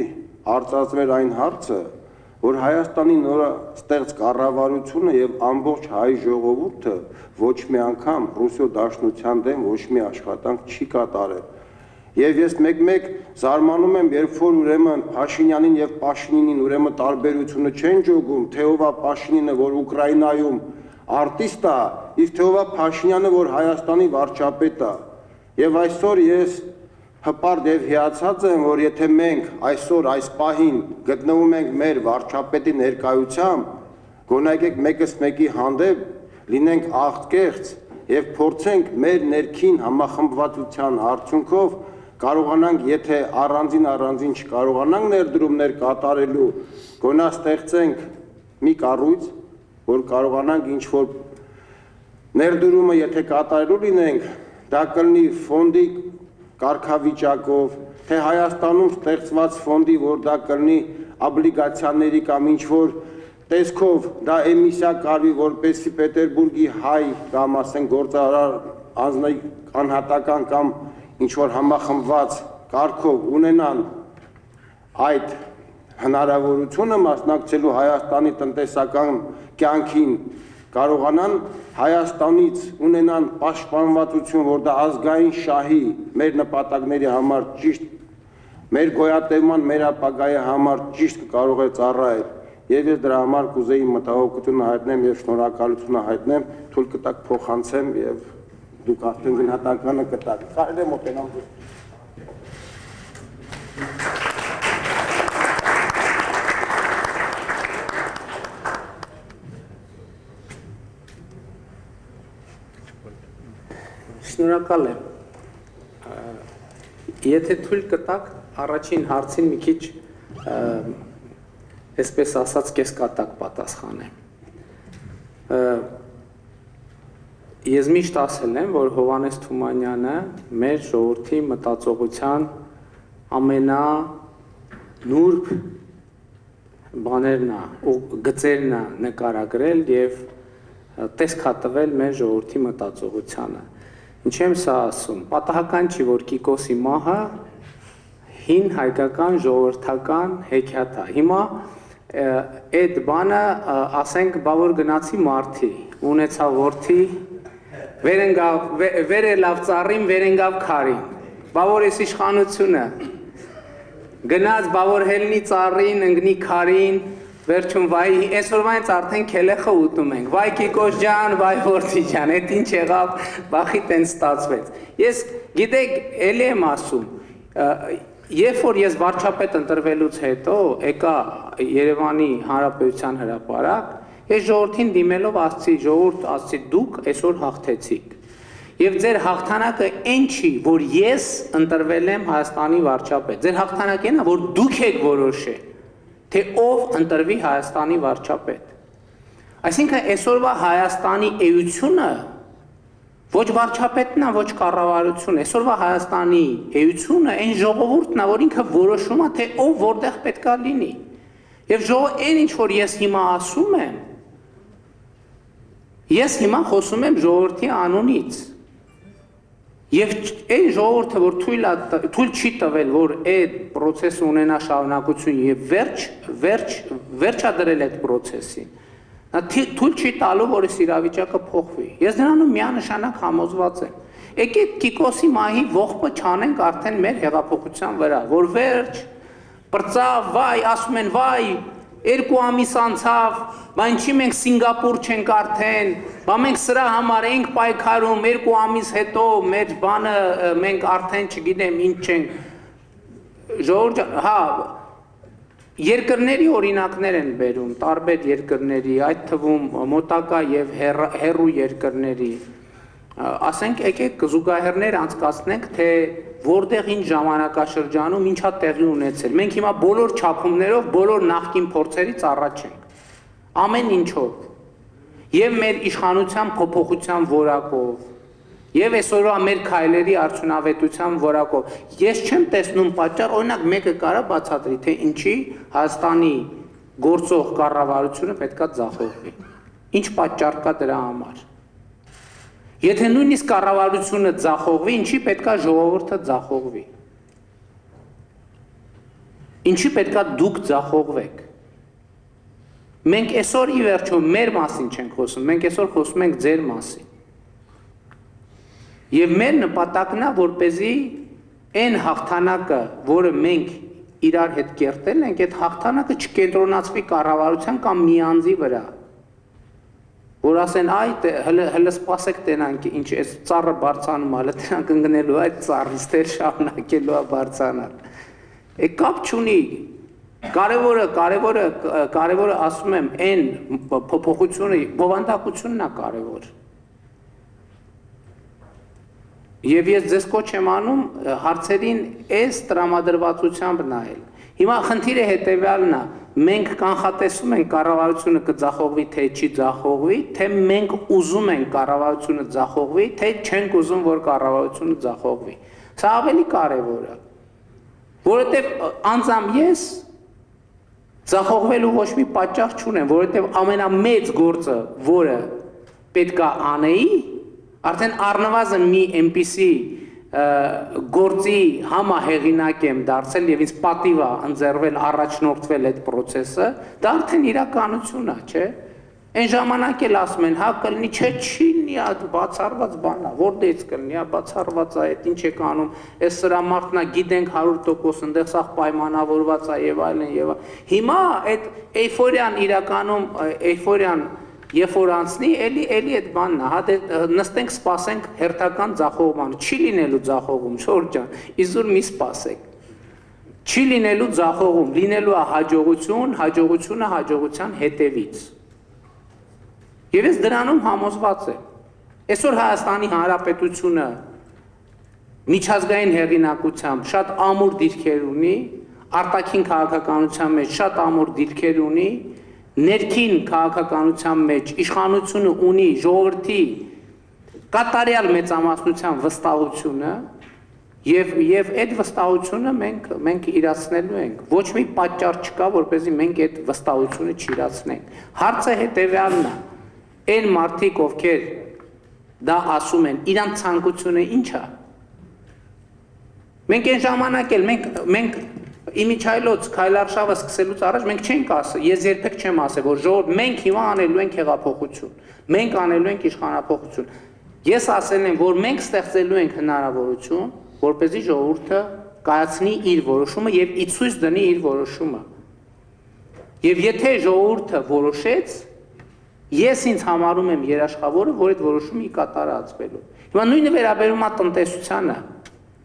արծարծվեր այն հարցը, որ Հայաստանի նորաստեղծ կառավարությունը եւ ամբողջ հայ ժողովուրդը ոչ մի անգամ Ռուսիո Դաշնության դեմ ոչ մի աշխատանք չի կատարել։ Եվ ես մեկ-մեկ զարմանում եմ, երբ որ ուրեմն Փաշինյանին եւ Պաշինինին ուրեմն տարբերությունը չեն ջոգում, թե ով է Պաշինինը, որ Ուկրաինայում արտիստ է, իսկ թե ով է Փաշինյանը, որ Հայաստանի վարչապետ է։ Եվ այսօր ես հպարտ եւ հիացած եմ, որ եթե մենք այսօր այս պահին գտնվում ենք մեր վարչապետի ներկայությամբ, գոնե եկեք մեկս մեկի հանդեպ լինենք աղքերց եւ փորձենք մեր ներքին համախմբվածության արդյունքով կարողանանք, եթե առանձին չկարողանանք ներդրումներ կատարելու, գոնե ստեղծենք մի կառույց, որ կարողանանք ինչ որ ներդրումը եթե կատարելու լինենք, դա կլինի ֆոնդի կարգավիճակով, թե Հայաստանում ստեղծված ֆոնդի, որ դա կլինի օբլիգացիաների կամ ինչ որ տեսքով դա էմիսիա կարվի, որպեսզի Պետերբուրգի հայ կամ ասենք գործարար անհատական կամ ինչ որ համախմբված կարգով ունենան այդ հնարավորությունը մասնակցելու Հայաստանի տնտեսական կյանքին, կարողանան Հայաստանից ունենան պաշտպանվածություն, որ դա ազգային շահի մեր նպատակների համար ճիշտ, մեր գոյատևման, մեր ապագայի համար ճիշտ կարող է ծառայել։ Եվ ես դրա համար կուզեի մտահոգությունը հայտնեմ եւ շնորհակալությունը հայտնեմ, թույլ կտակ փոխանցեմ եւ դուք արդեն գնահատականը կտաք։ Կարելի է մոտենալ։ Շնորհակալ եմ։ Եթե թույլ կտաք, առաջին հարցին մի քիչ այսպես ասած կեսկատակ պատասխանեմ։ Ես միշտ ասել եմ, որ Հովհաննես Թումանյանը մեր ժողովրդի մտածողության ամենանուրբ բաներն է, գծերն է նկարագրել եւ տեսքատվել մեր ժողովրդի մտածողությանը։ Ինչ եմ սա ասում, պատահական չի, որ Կիկոսի մահը հին հայկական ժողովրդական հեքիաթ է։ Հիմա այդ բանը, ասենք, բավոր գնացի մարդի, ունեցա որդի, վեր ելավ ծառին, վեր ընկավ քարին, բավոր ես իշխանությունը, գնաց բավոր հելնի ծառին, ընկնի քարին, վերջում վայ, այսօրվանից արդեն քելեխը ուտում ենք, վայ Կիկոս ջան, վայ որդի ջան, այդ ինչ եղավ, բախի տեն ստացվեց։ Ես գիտեք, էլի եմ ասում, երբ որ ես վարչապետ ընտրվելուց հետո եկա Երևանի Հանրապետության հրապարակ, ես ժողովրդին դիմելով ասացի, ժողովուրդ ասացի, դուք այսօր հաղթեցիք։ Եվ ձեր հաղթանակը այն չի, որ ես ընտրվել եմ Հայաստանի վարչապետ, ձեր հաղթանակն է, որ դուք եք որոշել, թե ով ընտրվի Հայաստանի վարչապետ։ Այսինքն այսօրվա Հայաստանի էությունը ոչ վարչապետն է, ոչ կառավարություն, այսօրվա Հայաստանի էությունը այն ժողովուրդն է, որ ինքը որոշում է, թե ով որտեղ պետք է լինի։ Եվ այն ինչ որ ես հիմա ասում եմ, ես հիմա խոսում եմ ժողովրդի անունից։ Եվ այն ժողովուրդը, որ թույլ չի տվել, որ այդ պրոցեսը ունենա շարունակություն եւ վերջադրել այդ պրոցեսին, թույլ չի տալու, որ այս իրավիճակը փոխվի։ Ես դրանով միանշանակ համոզված եմ։ Եկեք Կիկոսի մահի ողբը չանենք արդեն մեր հեղափոխության վրա, որ վերջ, պրծավ, վայ, ասում են, վայ, 2 ամիս անցավ, բա ինչի մենք Սինգապուր չենք արդեն, բա մենք սրա համար ենք պայքարում, 2 ամիս հետո մեր բանը մենք արդեն չգիտեմ ինչ չենք։ Ժողովուրդ, հա, երկրների օրինակներ են բերում, տարբեր երկրների, այդ թվում մոտակա եւ հեռու երկրների։ Ասենք եկեք զուգահեռներ անցկացնենք, թե որտեղ ինչ ժամանակաշրջանում ինչա տեղի ունեցել։ Մենք հիմա բոլոր չափումներով, բոլոր նախկին փորձերից առաջ ենք։ Ամեն ինչով։ Եվ մեր իշխանության փոփոխության որակով, եւ այսօրվա մեր քայլերի արդյունավետության որակով։ Ես չեմ տեսնում պատճառ, օրինակ մեկը կարա բացատրի, թե ինչի Հայաստանի գործող կառավարությունը պետքա ձախողվի։ Ինչ պատճառ կա դրա համար։ Եթե նույնիսկ կառավարությունը ձախողվի, ինչի պետքա ժողովուրդը ձախողվի։ Ինչի պետքա դուք ձախողվեք։ Մենք այսօր ի վերջո մեր մասին չենք խոսում, մենք այսօր խոսում ենք ձեր մասին։ Եվ մեր նպատակն է, որպեսզի այն հաղթանակը, որը մենք իրար հետ կերտել ենք, այդ հաղթանակը չկենտրոնացվի կառավարության կամ մի անձի վրա։ Որ ասեն, այ հələ սպասեք տենանք, ինչ այս ծառը բարձանում է, հələ տենանք ընկնելու այդ ծառից դեր շարունակելու է բարձրանալ։ Կապ չունի։ Կարևորը ասում եմ, այն փոփոխությունը, բովանդակությունն է կարևոր։ Եվ ես ձեզ կոչ եմ անում հարցերին այս տրամադրվածությամբ նայել։ Հիմա խնդիրը հետևյալն է, մենք կանխատեսում ենք կառավարությունը կձախողվի, թե չի ձախողվի, թե մենք ուզում ենք կառավարությունը ձախողվի, թե չենք ուզում, որ կառավարությունը ձախողվի։ Սա ավելի կարևոր է, որովհետև անձամբ ես ձախողվելու ոչ մի պատճառ չունեմ, որովհետև ամենամեծ գործը, որը պետք է անեի, արդեն առնվազն մի այնպիսի գործի համահեղինակ եմ դարձել եւ ինձ պատիվ է ընձեռվել առաջնորդվել այդ process-ը, դա արդեն իրականություն է, չէ՞։ Այն ժամանակ էլ ասում են, հա կլինի, չէ, չի լինի, բացառված բան է, որտեղից կլինի, բացառված է, այդ ինչ եք անում, այս սրա մարդն է, գիտենք 100% ընդեղ սա պայմանավորված է եւ այլն եւ հիմա այդ էյֆորիան իրականում էյֆորիան Երբ որ անցնի, էլի այդ բանն է, հա նստենք սպասենք հերթական ձախողման, չի լինելու ձախողում, Շորջ ջան, իզուր մի սպասեք։ Չի լինելու ձախողում, լինելու է հաջողություն, հաջողությունը հաջողության հետևից։ Եվ ես դրանում համոզված եմ։ Այսօր Հայաստանի Հանրապետությունը միջազգային հեղինակությամբ շատ ամուր դիրքեր ունի, արտաքին քաղաքականության մեջ շատ ամուր դիրքեր ունի, ներքին քաղաքականության մեջ իշխանությունը ունի ժողովրդի կատարյալ մեծամասնության վստահությունը եւ այդ վստահությունը մենք իրացնելու ենք։ Ոչ մի պատճառ չկա, որպեսզի մենք այդ վստահությունը չիրացնենք։ Հարցը հետեւյալն է. այն մարդիկ, ովքեր դա ասում են, իրանց ցանկությունը ի՞նչ է։ Մենք այն ժամանակ էլ մենք Իմիջայլոց քայլարշավը սկսելուց առաջ մենք չենք ասել, ես երբեք չեմ ասել, որ ժողովուրդ մենք հիմա անելու ենք հեղափոխություն, մենք անելու ենք իշխանափոխություն։ Ես ասել եմ, որ մենք ստեղծելու ենք հնարավորություն, որպեսզի ժողովուրդը կայացնի իր որոշումը եւ ի ցույց դնի իր որոշումը։ Եվ եթե ժողովուրդը որոշեց, ես ինձ համարում եմ երաշխավորը, որ այդ որոշումը ի կատարածվելու։ Հիմա նույնը վերաբերում է տնտեսությանը։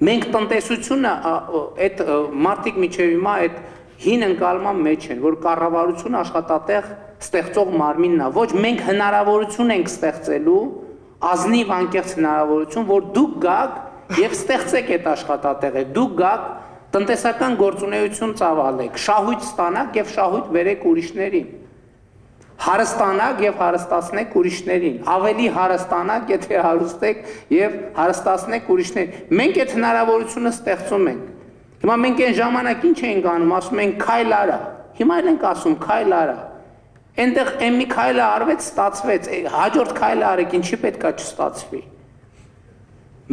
Մենք տնտեսությունը այդ մարդիկ միջև հիմա այդ հին ընկալման մեջ են, որ կառավարությունը աշխատատեղ ստեղծող մարմինն է, ոչ մենք հնարավորություն ենք ստեղծելու, ազնիվ անկեղծ հնարավորություն, որ դուք գաք եւ ստեղծեք այդ աշխատատեղը, դուք գաք տնտեսական գործունեություն ծավալեք, շահույթ ստանաք եւ շահույթ բերեք ուրիշներին։ Հարստանաք եւ հարստացնեք ուրիշներին, ավելի հարստանաք, եթե հարստեք եւ հարստացնեք ուրիշներին։ Մենք այդ հնարավորությունը ստեղծում ենք։ Հիմա մենք այն ժամանակ ինչ ենք անում, ասում ենք քայլ արա։ Հիմա էլ ենք ասում քայլ արա։ Այնտեղ այն մի քայլը արվեց, ստացվեց, հաջորդ քայլը արեք, ինչի պետքա չստացվի։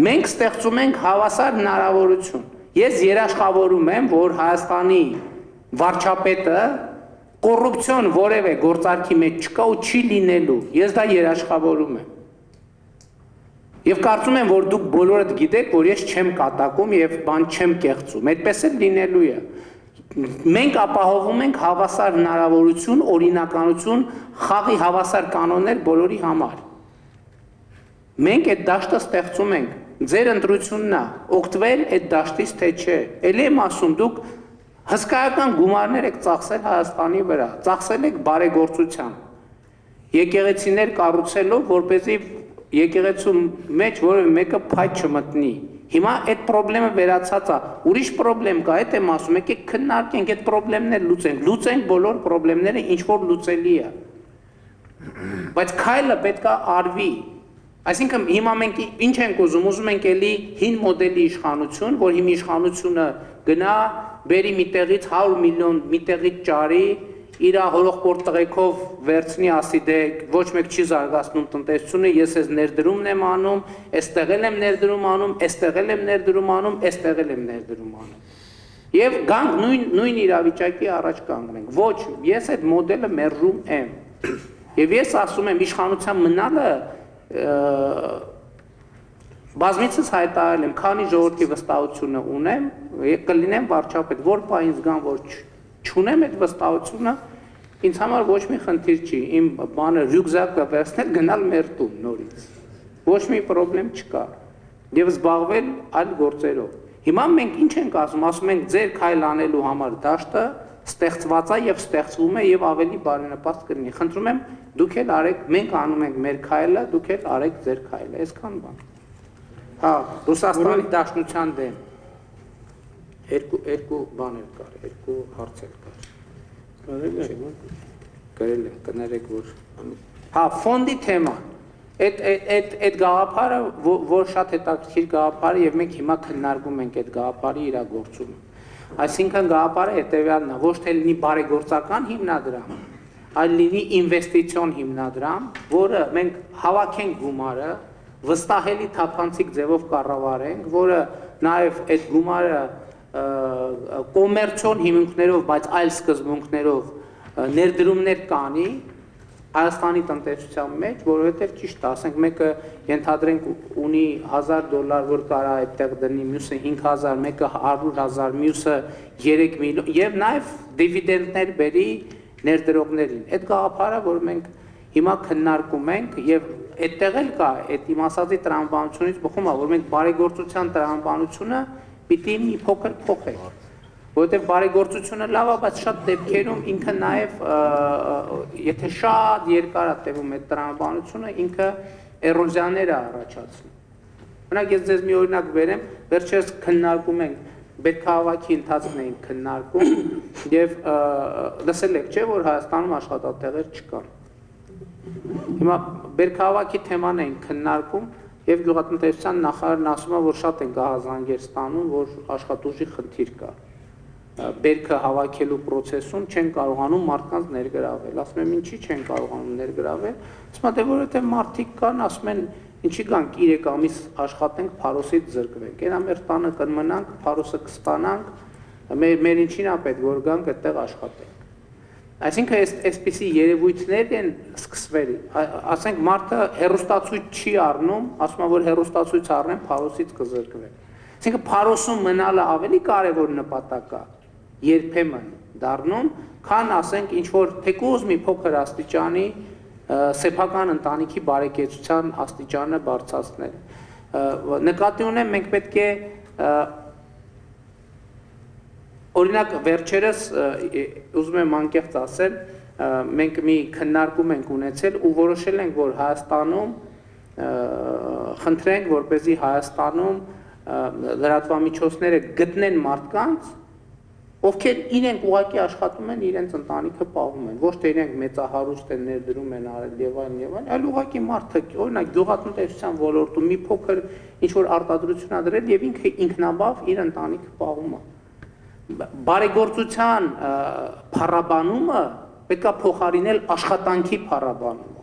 Մենք ստեղծում ենք հավասար հնարավորություն։ Ես երաշխավորում եմ, որ Հայաստանի վարչապետը կոռուպցիոն որևէ գործարքի մեջ չկա ու չի լինելու, ես դա երաշխավորում եմ։ Եվ կարծում եմ, որ դուք բոլորդ գիտեք, որ ես չեմ կատակում եւ բան չեմ կեղծում, այդպես էլ լինելու է։ Մենք ապահովում ենք հավասար հնարավորություն, օրինականություն, խաղի հավասար կանոններ բոլորի համար։ Մենք այդ դաշտը ստեղծում ենք, ձեր ընտրությունն է, օգտվել այդ դաշտից թե չէ։ Էլի եմ ասում, դուք հսկայական գումարներ եք ծախսել Հայաստանի վրա, ծախսել եք բարեգործությամբ, եկեղեցիներ կառուցելով, որպեսզի եկեղեցու մեջ որևէ մեկը փայտ չմտնի։ Հիմա այդ խնդրը վերացած է, ուրիշ խնդրեմ կա, այդ եմ ասում, եկեք քննարկենք այդ խնդիրները լուծենք բոլոր խնդիրները, ինչ որ լուծելի է։ Բայց քայլը պետք է արվի։ Այսինքն հիմա մենք ինչ ենք ուզում ենք էլի հին մոդելի իշխանություն, որ հիմա իշխանությունը գնա բերի միտեղից 100 միլիոն միտեղից ճարի, իր հորոխորդ տղեկով վերցնի ասի դե ոչ մեկ չի զարգացնում տնտեսությունը, ես ես ներդրումն եմ անում, այստեղ եմ ներդրում անում, այստեղ եմ ներդրում անում, այստեղ եմ ներդրում անում։ Եվ գանք նույն իրավիճակի առաջ կանգնենք։ Ոչ, ես այդ մոդելը մերժում եմ։ Եվ ես ասում եմ իշխանության մնալը բազմիցս հայտարարել եմ, քանի ժողովրդի վստահությունը ունեմ, կլինեմ վարչապետ, որ պահին զգամ, որ չունեմ այդ վստահությունը, ինձ համար ոչ մի խնդիր չի, իմ բանը ռյուկզակը վերցնել, գնալ մեր տուն նորից։ Ոչ մի խնդրեմ չկա։ Եվ զբաղվել այլ գործերով։ Հիմա մենք ինչ ենք ասում ենք ձեր քայլ անելու համար դաշտը ստեղծված է եւ ստեղծվում է եւ ավելի բարենպաստ կլինի։ Խնդրում եմ դուք էլ արեք, մենք անում ենք մեր քայլը, դուք էլ արեք ձեր քայլը, այսքան բան։ Հա, Ռուսաստանի Դաշնության դեմ երկու բաներ կար, երկու հարցեր կար։ Գրել եմ, կներեք որ։ Հա, ֆոնդի թեման։ Այդ գաղափարը, որ շատ հետաքրքիր գաղափար է եւ մենք հիմա քննարկում ենք այդ գաղափարի իրագործումը։ Այսինքն գաղափարը հետեւյալն է, ոչ թե լինի բարեգործական հիմնադրամ, այլ լինի ինվեստիցիոն հիմնադրամ, որը մենք հավաքենք գումարը, վստահելի թափանցիկ ձևով կառավարենք, որը նաեւ այդ գումարը կոմերցիոն հիմունքներով, բայց այլ սկզբունքներով ներդրումներ կանի Հայաստանի տնտեսության մեջ, որովհետև ճիշտ ասենք, մեկը ենթադրենք ունի $1000, որ կարա այդտեղ դնի, մյուսը 5000, մեկը 100,000, մյուսը 3 միլիոն, եւ նաեւ դիվիդենդներ բերի ներդրողներին։ Այդ գաղափարը, որ մենք հիմա քննարկում ենք եւ այդտեղ էլ կա այդ իմ ասածի տրամաբանությունից բխում է, որ մենք բարեգործության տրամաբանությունը պիտի մի փոքր փոխենք։ Որովհետև բարեգործությունը լավ է, բայց շատ դեպքերում ինքը նաև եթե շատ երկար է տևում այդ տրամաբանությունը, ինքը էրոզիաներ է առաջացնում։ Օրինակ ես ձեզ մի օրինակ բերեմ, վերջերս քննարկում ենք բերքահավաքի ընթացքն էին քննարկում եւ լսել եք, չէ՞ որ Հայաստանում աշխատատեղեր չկան։ Հիմա բերքահավաքի թեման էին քննարկում եւ գյուղատնտեսության նախարարն ասում է, որ շատ են գահազանգեր ստանում, որ աշխատուժի խնդիր կա։ Բերքը հավաքելու process-ում չեն կարողանում մարդկանց ներգրավել։ Ասում եմ, ինչի չեն կարողանում ներգրավել։ Ասում եմ, որովհետև մարդիկ կան, ասում են, ինչի գանք 3 ամիս աշխատենք, փարոսից զրկվենք։ Էնա մեր տանը կմնանք, փարոսը կստանանք, մեր ինչին է պետք, որ գանք այդտեղ աշխատենք։ Այսինքն այսպիսի երևույթներ են սկսվել։ Ասենք մարդը հեռուստացույց չի առնում, ասում եմ, որ հեռուստացույց առնեմ, փարոսից կզրկվեմ։ Այսինքն փարոսում մնալը ավելի կարևոր նպատակ է երբեմն դառնում, քան ասենք ինչ որ թեկուզ մի փոքր աստիճանի սեփական ընտանիքի բարեկեցության աստիճանը բարձրացնել։ Նկատի ունեմ մենք պետք է օրինակ վերջերս ուզում եմ անկեղծ ասել, մենք մի քննարկում ենք ունեցել ու որոշել ենք, որ Հայաստանում խնդրենք, որպեսզի Հայաստանում լրատվամիջոցները գտնեն մարդկանց, ովքեր իրենք ուղղակի աշխատում են, իրենց ընտանիքը պահում են, ոչ թե իրենք մեծահարուստ են ներդրում են արել եւ այլն, այլ ուղղակի մարդը, օրինակ գյուղատնտեսության ոլորտում մի փոքր ինչ որ արտադրություն ա դրել եւ ինքը ինքնաբավ իր ընտանիքը պահում է։ Բարեգործության փառաբանումը պետք է փոխարինել աշխատանքի փառաբանումով։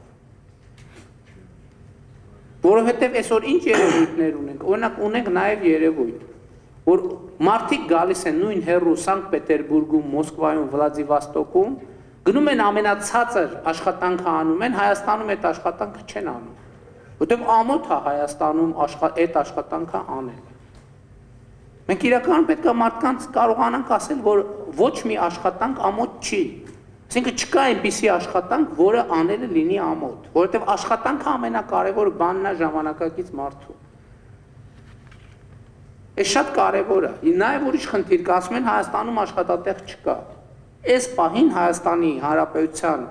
Որովհետև այսօր ինչ երևույթներ ունենք, օրինակ ունենք նաև երևույթ, որ մարդիկ գալիս են նույն հեռու Սանկտ Պետերբուրգում, Մոսկվայում, Վլադիվոստոկում, գնում են ամենացածր աշխատանքը անում են, Հայաստանում այդ աշխատանքը չեն անում, որովհետև ամոթ է Հայաստանում այդ աշխատանքը անել։ Մենք իրականում պետք է մարդկանց կարողանանք ասել, որ ոչ մի աշխատանք ամոթ չի։ Այսինքն չկա այնպիսի աշխատանք, որը անելը լինի ամոթ, որովհետև աշխատանքը ամենակարևոր բանն է ժամանակակից մարդու։ Այս շատ կարևոր է։ Նաև ուրիշ խնդիր կա, ասում են Հայաստանում աշխատատեղ չկա։ Այս պահին Հայաստանի Հանրապետության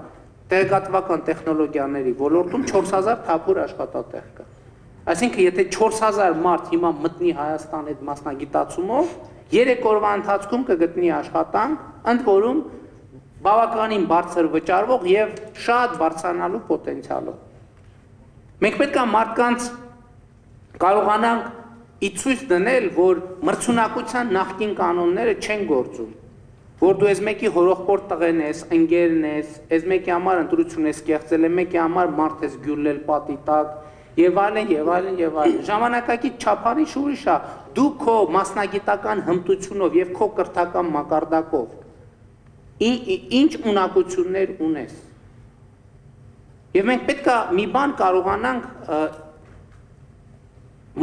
տեղեկատվական տեխնոլոգիաների ոլորտում 4000 թափուր աշխատատեղ կա։ Այսինքն եթե 4000 մարդ հիմա մտնի Հայաստան այդ մասնագիտացումով, 3 օրվա ընթացքում կգտնի աշխատանք, ընդ որում բավականին բարձր վճարվող եւ շատ բարձրանալու պոտենցիալով։ Մենք պետք է մարդկանց կարողանանք իցույց դնել, որ մրցունակության նախկին կանոնները չեն գործում, որ դու ես մեկի հորոխորդ տղեն ես, ընկերն ես, ես մեկի համար ընտրություն ես կեղծել, մեկի համար մարդ ես գյուլել պատի տակ, եւ այլն ժամանակակից չափանիշ ուրիշ է դու քո մասնագիտական հմտությունով եւ քո կրթական մակարդակով ինչ ունակություններ ունես եւ մենք պետքա մի բան կարողանանք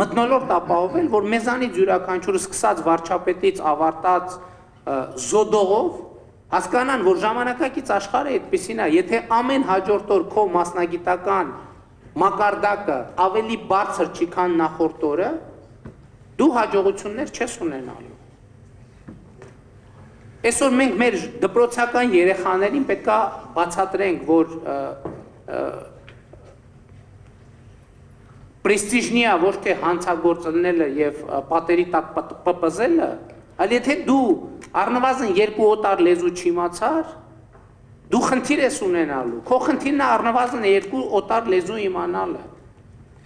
մթնոլորտ ապահովել որ մեզանից յուրաքանչյուրը սկսած վարչապետից ավարտած զոդողով հասկանան որ ժամանակակից աշխարհը այդպեսին է եթե ամեն հաջորդ օր քո մասնագիտական մակարդակը ավելի բարձր չի քան նախորդ օրը դու հաջողություններ չես ունենալու այսօր մենք մեր դպրոցական երեխաներին պետքա բացատրենք որ պրեստիժնի է ոչ թե հանցագործելը եւ պատերի տակ պպզելը այլ եթե դու առնվազն 2 օտար լեզու չիմացար դու խնդիր ես ունենալու քո խնդիրն է առնվազն 2 օտար լեզու իմանալը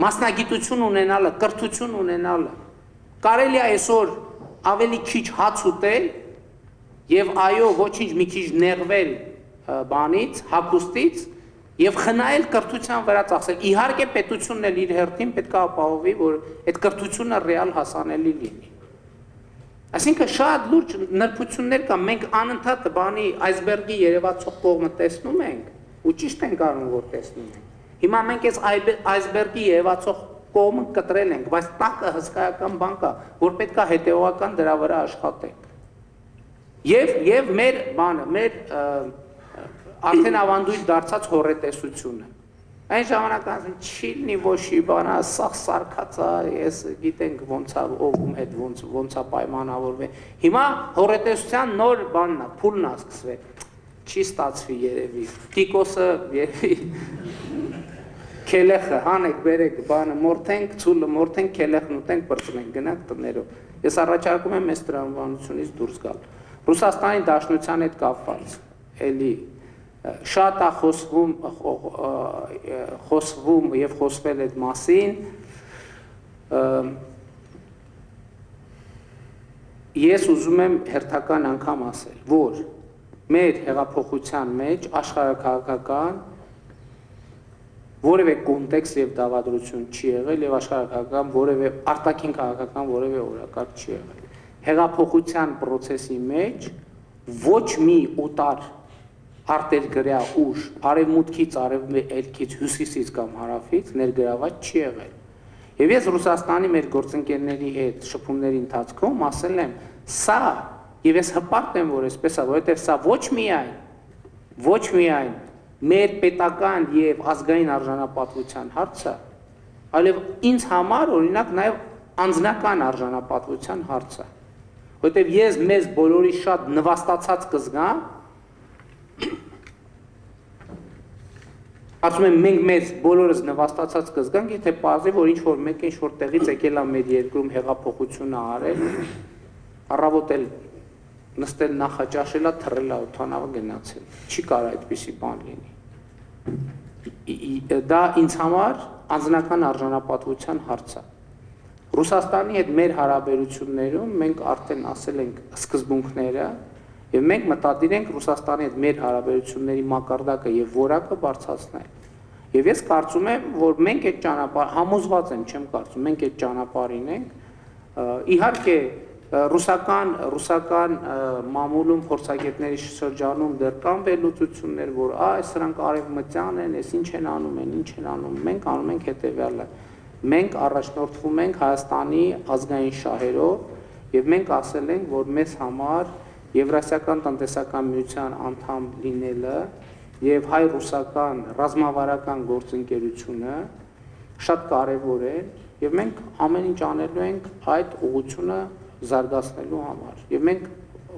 մասնագիտություն ունենալը կրթություն ունենալը կարելի է այսօր ավելի քիչ հաց ուտել եւ այո ոչինչ մի քիչ նեղվել բանից հագուստից եւ խնայել կրթության վրա ծախսել իհարկե պետությունն էլ իր հերթին պետք է ապահովի որ այդ կրթությունը ռեալ հասանելի լինի այսինքն շատ լուրջ նրբություններ կա մենք անընդհատ բանի այսբերգի երևացող կողմը տեսնում ենք ու ճիշտ ենք անում որ տեսնում ենք հիմա մենք այս այսբերգի երևացող կողմը կտրել ենք բայց տակը հսկայական բան կա որ պետք է հետեւական դրա վրա աշխատենք եւ մեր բանը մեր արդեն ավանդույթ դարձած հորետեսությունը այն ժամանակ ասեն չի լինի ոչի բանա սա սարկած է ես գիտենք ոնց է ով հետ ոնց է պայմանավորվել հիմա հորետեսության նոր բանն է փուլն է սկսվել չի ստացվի երևի Կիկոսը երևի քելեխը հանեք բերեք բանը մորթենք ցուլը մորթենք քելեխն ուտենք բրծնենք գնանք տներով ես առաջարկում եմ այս տրամաբանությունից դուրս գալ Ռուսաստանի Դաշնության հետ կապված էլի շատ է խոսվում եւ խոսվել այդ մասին ես ուզում եմ հերթական անգամ ասել որ մեր հեղափոխության մեջ աշխարհակաղակական որևէ կոնտեքստ եւ դավադրություն չի եղել եւ աշխարհակաղակական որևէ արտաքին քաղաքական որևէ օրակարգ չի եղել հեղափոխության process-ի մեջ ոչ մի օտար արտերկրյա ուժ արևմուտքից արևելքից հյուսիսից կամ հարավից ներգրաված չի եղել եւ ես Ռուսաստանի մեր գործընկերների հետ շփումների ընթացքում ասել եմ սա եւ ես հպարտ եմ որ այսպես է որովհետեւ սա ոչ միայն մեր պետական եւ ազգային արժանապատվության հարց է այլև ինձ համար օրինակ նաեւ անձնական արժանապատվության հարց է որովհետեւ ես մեզ բոլորի շատ նվաստացած կզգամ ասում եմ մենք մեզ բոլորս նվաստացած կզգանք եթե պարզի որ ինչ որ մեկ ինչ որ տեղից եկել է մեր երկրում հեղափոխությունը արել առավոտել նստել նախաճաշելա թռելա օթանավը գնացել չի կարող այդպիսի բան լինի դա ինձ համար անձնական արժանապատվության հարց է Ռուսաստանի հետ մեր հարաբերություններում մենք արդեն ասել ենք սկզբունքները եւ մենք մտադիր ենք Ռուսաստանի հետ մեր հարաբերությունների մակարդակը եւ որակը բարձրացնել եւ ես կարծում եմ որ մենք այդ ճանապարհ համոզված եմ չեմ կարծում մենք այդ ճանապարհին ենք իհարկե ռուսական մամուլում փորձագետների շրջանում դեռ կան վերլուծություններ որ սրանք արևմտյան են այս ինչ են անում մենք անում ենք հետեւյալը մենք առաջնորդվում ենք Հայաստանի ազգային շահերով եւ մենք ասել ենք որ մեզ համար Եվրասիական տնտեսական միության անդամ լինելը եւ հայ-ռուսական ռազմավարական գործընկերությունը շատ կարեւոր է եւ մենք ամեն ինչ անելու ենք այդ ուղղությունը զարգացնելու համար եւ մենք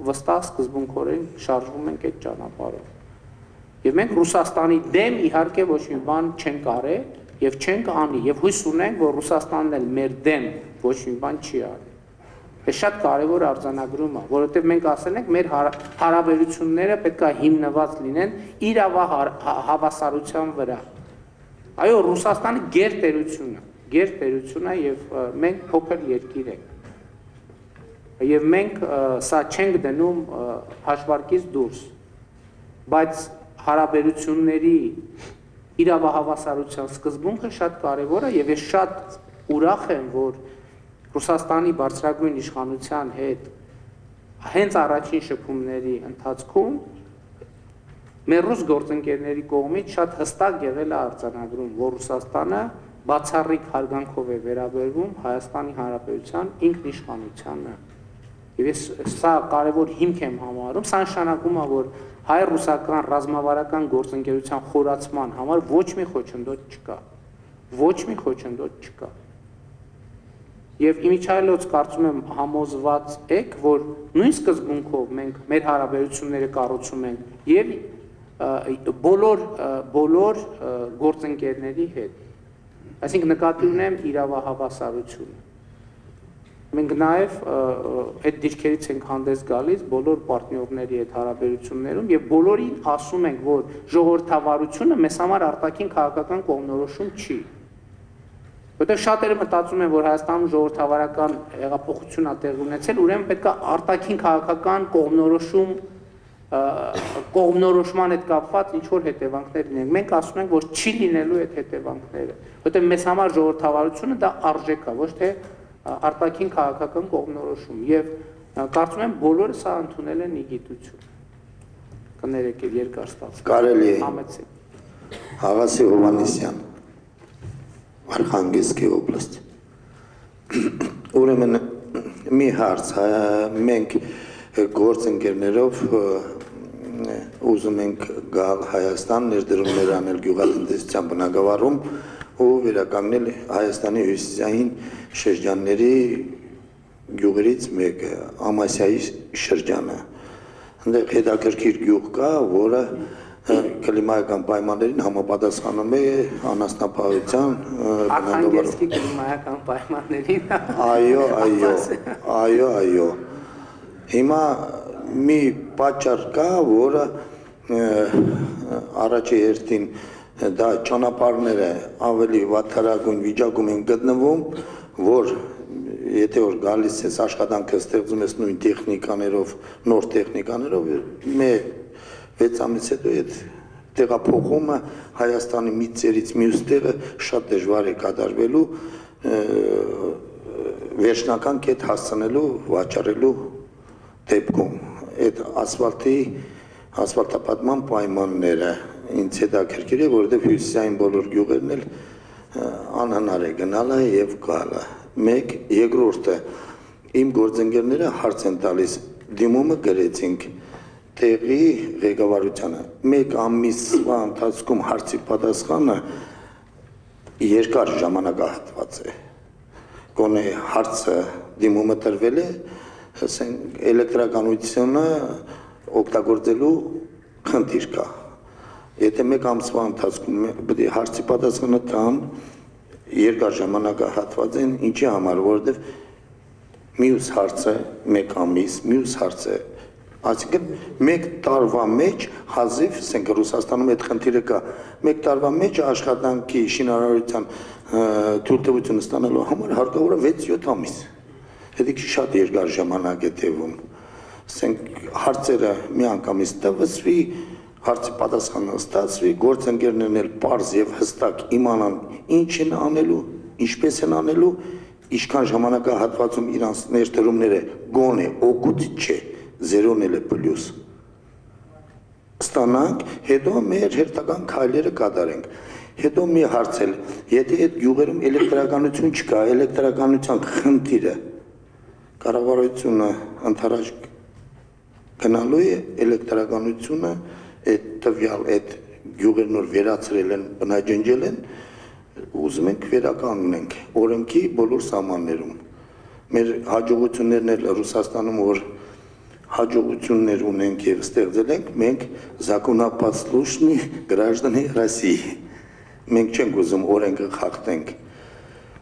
վստահ սկզբունքորեն շարժվում ենք այդ ճանապարհով եւ մենք Ռուսաստանի դեմ իհարկե ոչ մի բան չենք արել եւ չենք անի եւ հույս ունենք որ Ռուսաստանն էլ մեր դեմ ոչ մի բան չի արել Այս շատ կարևոր արձանագրում է, որովհետև մենք ասել ենք մեր հարաբերությունները պետք է հիմնված լինեն իրավահավասարության վրա։ Այո, Ռուսաստանը գերտերություն է եւ մենք փոքր երկիր ենք։ Եվ մենք սա չենք դնում հաշվարկից դուրս, բայց հարաբերությունների իրավահավասարության սկզբունքը շատ կարևոր է եւ ես շատ ուրախ եմ, որ Ռուսաստանի բարձրագույն իշխանության հետ հենց առաջին շփումների ընթացքում մեր ռուս գործընկերների կողմից շատ հստակ եղել է արձանագրում, որ Ռուսաստանը բացառիկ հարգանքով է վերաբերվում Հայաստանի Հանրապետության ինքնիշխանությանը։ Եվ ես սա կարևոր հիմք եմ համարում, սա նշանակում է, որ հայ-ռուսական ռազմավարական գործընկերության խորացման համար ոչ մի խոչընդոտ չկա։ Ոչ մի խոչընդոտ չկա։ Եվ իմիջայլոց կարծում եմ համոզված եք, որ նույն սկզբունքով մենք մեր հարաբերությունները կառուցում ենք եւ բոլոր գործընկերների հետ։ Այսինքն նկատի ունեմ իրավահավասարությունը։ Մենք նաև այդ դիրքերից ենք հանդես գալիս բոլոր պարտներների հետ հարաբերություններում եւ բոլորին ասում ենք, որ ժողովրդավարությունը մեզ համար արտաքին քաղաքական կողմնորոշում չի։ Որտեղ շատերը մտածում են, որ Հայաստանում ժողովրդավարական հեղափոխություն է տեղի ունեցել, ուրեմն պետք է արտաքին քաղաքական կողմնորոշման հետ կապված ինչ որ հետևանքներ լինեն։ Մենք ասում ենք, որ չի լինելու այդ հետևանքները, որտեղ մեզ համար ժողովրդավարությունը դա արժեք է, ոչ թե արտաքին քաղաքական կողմնորոշում եւ կարծում եմ բոլորը սա ընդունել են իգիտություն։ Կներեք եւ երկար ստացվում։ Կարելի է։ Համեցեք։ Աղասի Հովանեսյան, Արխանգելսկի օբլաստ։ Ուրեմն մի հարց, մենք գործընկերներով ուզում ենք գալ Հայաստան, ներդրումներ անել գյուղատնտեսության բնագավառում ու վերականգնել Հայաստանի հյուսիսային շրջանների գյուղերից մեկը, Ամասիայի շրջանը։ Այնտեղ հետաքրքիր գյուղ կա, որը կլիմայական պայմաններին համապատասխանում է անասնապահության Արխանգելսկի կլիմայական պայմաններին։ Այո։ Հիմա մի պատճառ կա, որը առաջի հերթին դա ճանապարհները ավելի վատթարագույն վիճակում են գտնվում, որ եթե որ գալիս ես աշխատանքը ստեղծում ես նույն տեխնիկաներով, նոր տեխնիկաներով, 6 ամիս հետո այդ տեղափոխումը Հայաստանի մի ծերից մյուս տեղը շատ դժվար է կատարվելու, վերջնական կետ հասցնելու, վաճառելու դեպքում այդ ասֆալտապատման պայմանները ինձ հետաքրքիր է, որովհետև հյուսիսային բոլոր գյուղերն էլ անհնար է գնալը եւ գալը։ Մեկ, երկրորդը իմ գործընկերները հարց են տալիս, դիմումը գրեցինք տեղի ղեկավարությանը։ 1 ամիսվա ընթացքում հարցի պատասխանը երկար ժամանակահատված է։ Գոնե հարցը դիմումը տրվել է, ասենք էլեկտրականությունը օգտագործելու խնդիր կա։ Եթե 1 ամսվա ընթացքում պետք է հարցի պատասխանը տան, երկար ժամանակահատված են, ինչի համար, որովհետև մյուս հարցը 1 ամիս, մյուս հարցը, այսինքն 1 տարվա մեջ հազիվ, ասենք Ռուսաստանում այդ խնդիրը կա, 1 տարվա մեջ աշխատանքի շինարարության թույլտվությունը ստանալու համար հարկավոր է 6-7 ամիս։ Դա շատ երկար ժամանակ է տևում։ Ասենք հարցերը մի անգամից տվեցվի, հարցի պատասխանը ստացվի, գործընկերներն էլ պարզ եւ հստակ իմանան ինչ են անելու, ինչպես են անելու, ինչքան ժամանակահատվածում իրանց ներդրումները գոնե օգուտ չէ, զերոն էլ է պլյուս։ Ստանանք, հետո մեր հերթական քայլերը կատարենք։ Հետո մի հարցել, եթե այդ գյուղերում էլեկտրականություն չկա, էլեկտրականության խնդիրը կառավարությունը ընդառաջ գնալու է էլեկտրականությունը այդ տվյալ այդ գյուղերն որ վերացրել են, բնաջնջել են, ուզում ենք վերականգնենք օրենքի բոլոր սահմաններում։ Մեր հաջողություններն էլ Ռուսաստանում որ հաջողություններ ունենք եւ ստեղծել ենք, մենք законопослушные граждане России։ Մենք չենք ուզում օրենքը խախտենք։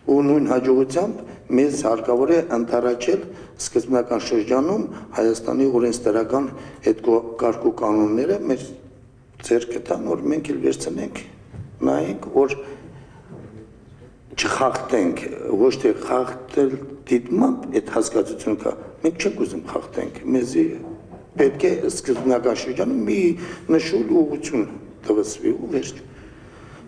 Ու նույն հաջողությամբ մեզ հարկավոր է ընդառաջել սկզբնական շրջանում Հայաստանի օրենսդրական այդ կարգու կանոնները մեր ձեռքը տան, որ մենք էլ վերցնենք, նայենք, որ չխախտենք, ոչ թե խախտել դիտմամբ այդ հասկացությունը կա, մենք չենք ուզում խախտենք, մեզի պետք է սկզբնական շրջանում մի նշույլ ուղղություն տվեցվի ու վերջ։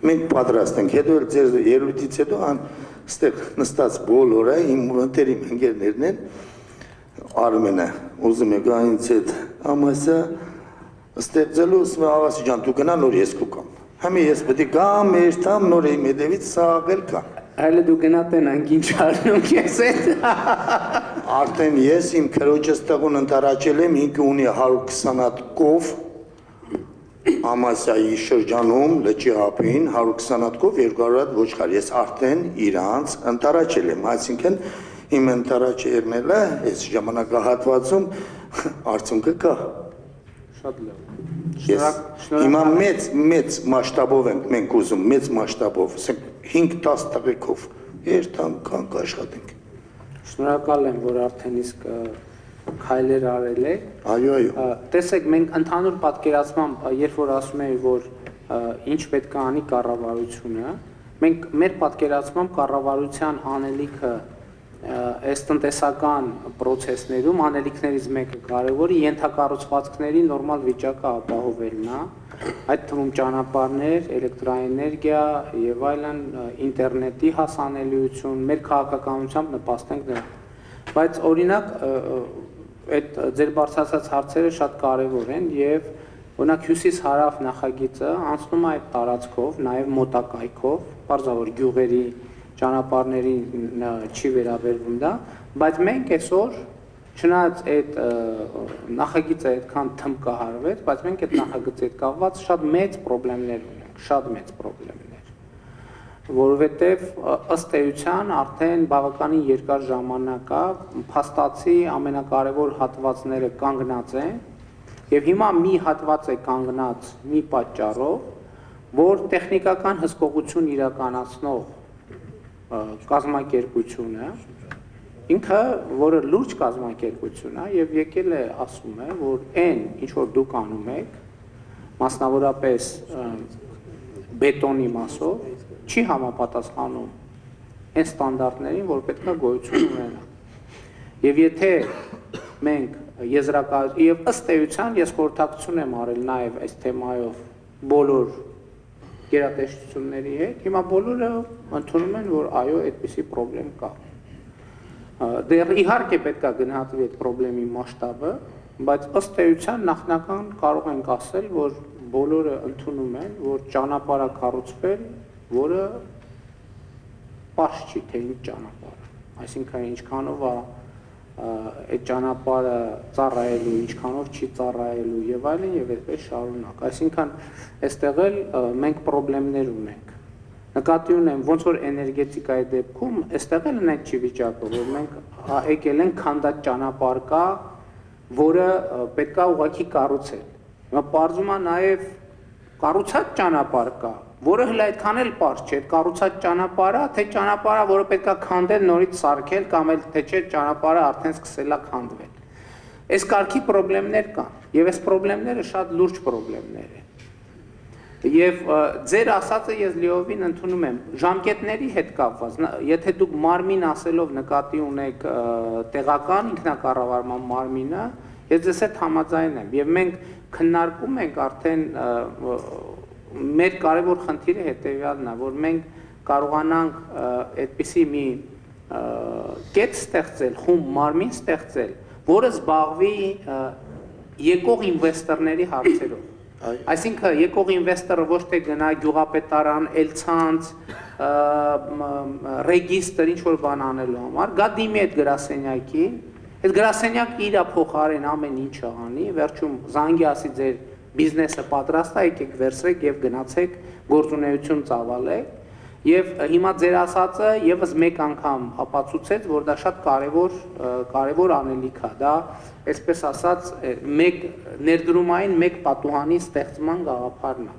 մենք պատրաստ ենք, հետո էլ ձեր ելույթից հետո այստեղ նստած բոլորը իմ ընկերիմ ընկերներն են, Արմենը ուզում է գա ինձ հետ ամասա ստեղծելու ասում է Ավասի ջան դու գնա նոր ես կգամ Համի ես պետք է գամ երթամ նոր իմ հետևից սաղել կա Այլ դու գնա տենանք ինչ արնում ես այդ Արդեն ես իմ քրոջս տղուն ընտարաճել եմ ինքը ունի 120 հատ կով Ամասայի շրջանում լճի ափին 120 հատ կով 200 հատ ոչխար ես արդեն իրանց ընտարաճել եմ այսինքն իմ ընտարաճերնելը այս ժամանակահատվածում արդյունքը կա Շատ լավ Հիմա մեծ մասշտաբով ենք մենք ուզում, մեծ մասշտաբով, ասենք 5-10 տղեկով, երթամ կանք աշխատենք։ Շնորհակալ եմ, որ արդեն իսկ քայլեր արել եք։ Այո։ Տեսեք, մենք ընդհանուր պատկերացմամբ, երբ որ ասում ենք, որ ինչ պետք է անի կառավարությունը, մենք մեր պատկերացմամբ կառավարության անելիքը այս տնտեսական process-ներում անելիքներից մեկը կարևորը ենթակառուցվածքների նորմալ վիճակը ապահովելն է, այդ թվում ճանապարհներ, էլեկտրաէներգիա եւ այլն, ինտերնետի հասանելիություն, մեր քաղաքականությամբ նպաստենք դրան։ Բայց օրինակ այդ ձեր բարձրացած հարցերը շատ կարևոր են եւ օրինակ հյուսիս-հարավ նախագիծը անցնում է այդ տարածքով, նաեւ մոտակայքով, բարձրավոր գյուղերի ճանապարհներին չի վերաբերվում դա, բայց մենք այսօր չնայած այդ նախագիծը այդքան թմկահարվեց, բայց մենք այդ նախագծի հետ կապված շատ մեծ խնդիրներ ունենք, շատ մեծ խնդիրներ, որովհետև ըստ էության արդեն բավականին երկար ժամանակ է փաստացի ամենակարևոր հատվածները կանգնած են, եւ հիմա մի հատված է կանգնած մի պատճառով, որ տեխնիկական հսկողություն իրականացնող կազմակերպությունը ինքը որը լուրջ կազմակերպություն է եւ եկել է ասում է որ այն ինչ որ դուք անում եք մասնավորապես բետոնի մասով չի համապատասխանում այն ստանդարտներին որ պետք է գոյություն ունենա եւ եթե մենք եզրակացություն եւ ըստ էության ես խորհրդակցություն եմ արել նաեւ այս թեմայով բոլոր գերատեսչությունների հետ, հիմա բոլորը ընդունում են, որ այո, այդպիսի խնդրեմ կա։ Դեռ իհարկե պետք է գնահատվի այդ խնդրեմի մասշտաբը, բայց ըստ էության նախնական կարող ենք ասել, որ բոլորը ընդունում են, որ ճանապարհը կառուցվել, որը պարզ չի, թե ինչ ճանապարհ է։ Այսինքն ինչքանով է այդ ճանապարհը ծառայելու, ինչքանով չի ծառայելու եւ այլն եւ այդպես շարունակ։ Այսինքն այստեղ էլ մենք խնդիրներ ունենք։ Նկատի ունեմ ոնց որ էներգետիկայի դեպքում այստեղ էլ այդ չի վիճակը, որ մենք եկել ենք քանդած ճանապարհ կա, որը պետքա ուղղակի կառուցել։ Հիմա բարձում է նաեւ կառուցած ճանապարհ կա, որը հենց այդքան էլ պարզ չէ, կառուցած ճանապարհը, թե ճանապարհը, որը պետքա քանդել, նորից սարքել կամ էլ թե չէ ճանապարհը արդեն սկսել է քանդվել։ Այս կարգի խնդիրներ կան, եւ այս խնդիրները շատ լուրջ խնդիրներ են։ Եվ ձեր ասածը ես լիովին ընդունում եմ, ժամկետների հետ կապված, եթե դուք մարմին ասելով նկատի ունեք տեղական ինքնակառավարման մարմինը, ես ձեզ հետ համաձայն եմ, եւ մենք քննարկում ենք արդեն մեր կարևոր խնդիրը հետեւյալն է, որ մենք կարողանանք այդպիսի մի կետ ստեղծել, խումբ մարմին ստեղծել, որը զբաղվի եկող ինվեստորների հարցերով։ Այսինքն եկող ինվեստորը ոչ թե գնա գյուղապետարան, էլցանց, ռեգիստր, ինչ որ բան անելու համար, գա դիմի այդ գրասենյակին, այդ գրասենյակը իր փոխարեն ամեն ինչը անի, վերջում զանգի ասի ձեր բիզնեսը պատրաստ է, եկեք վերցրեք եւ գնացեք գործունեություն ծավալեք եւ հիմա ձեր ասածը եւս մեկ անգամ ապացուցեց, որ դա շատ կարևոր անելիք է, դա այսպես ասած մեկ ներդրումային մեկ պատուհանի ստեղծման գաղափարն է։